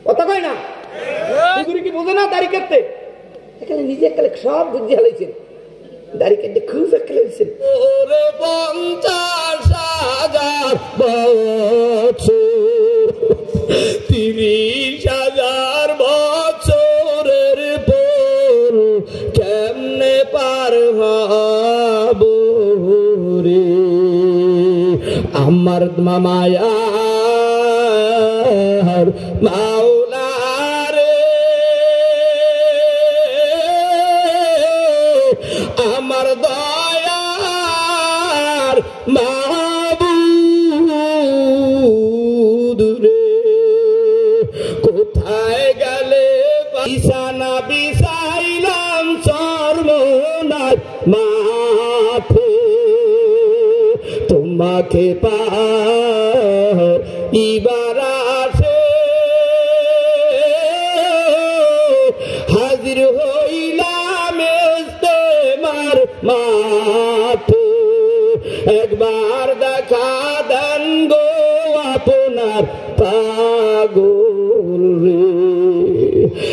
কথা কয় না? হুজুর কি বোঝে না দাড়ি কাটতে? এখানে নিজে একালে সব বুঝে হালাইছেন, দাড়ি কাটতে খুব একালে হয়েছেন। 50,000 বছর 30,000 বছরের পর কেমনে পার হব রে আমার মামায়ার মাওলা রে, আমার দয়ার মাবুদ রে, কোথায় গেলে বিছানা বিছাইলাম চরমনার মাঠে, তোমাকে পাইবার আসে হাজির হইলাম ইস্তেমার মাঠে, একবার দেখা দেন গো আপনার পাগল রে।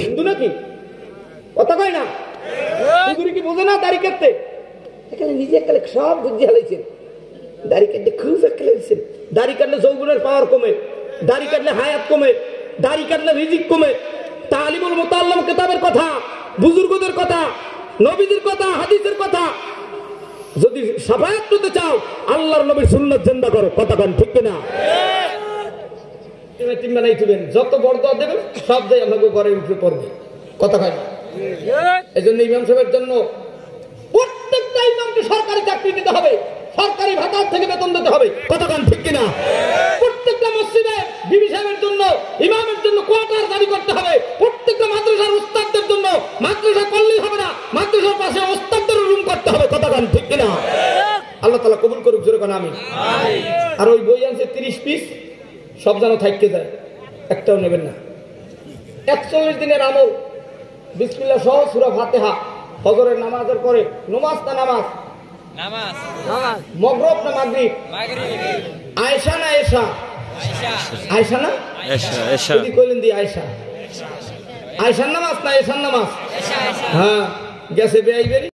হিন্দু নাকি? কথা কয় না? হুজুর কি বোঝে না দাড়ি কাটতে? এখানে নিজে একালে সব বুঝে হালাইছেন, দাড়ি কাটলে খুব একালে হয়েছেন। দাড়ি কাটলে যৌবনের পাওয়ার কমে, দাড়ি কাটলে হায়াত কমে, দাড়ি কাটলে রিজিক কমে। তালিমুল মুতাল্লাম কিতাবের কথা, বুজুর্গদের কথা, নবীদের কথা, হাদিসের কথা যদি শাফায়াত করতে চাও আল্লাহর নবীর সুন্নাত জিন্দা করো। কথা কান ঠিক কিনা? যত বরদোয়া দেবেন সব যাই আমাকে ঘরে উঠে পড়বে। কথা হয় না? এই জন্য ইমাম সাহেবের জন্য প্রত্যেকটা ইমামকে সরকারি চাকরি দিতে হবে, সরকারি ভাতার থেকে বেতন দিতে হবে। কথা কান ঠিক কিনা? প্রত্যেকটা মসজিদে বিবি সাহেবের জন্য, ইমামের জন্য কোয়ার্টার জারি করতে হবে। প্রত্যেকটা মাদ্রাসার উস্তাদদের জন্য মাদ্রাসা করলেই হবে না, মাদ্রাসার পাশে উস্তাদদের রুম করতে হবে। কথা কান ঠিক কিনা? আল্লাহ তাআলা কবুল করুক, জোরে কোন আমিন। আর ওই বই আনছে 30 পিস, সব যেন থাকতে যায়, একটাও নেবেন না। 41 দিনের আমল, বিসমিল্লাহ সহ সূরা ফাতিহা, ফজরের নামাজের পরে, নামাজ না নামাজ, নামাজ নামাজ, মাগরিব না মাগরিব, মাগরিব, আয়েশা না এশা, আয়েশা, আয়েশা না এশা, এশা যদি কইলেন দি আয়েশা, আয়েশার নামাজ না এশার নামাজ, এশা এশা, হ্যাঁ গেছে বেআইবেরি।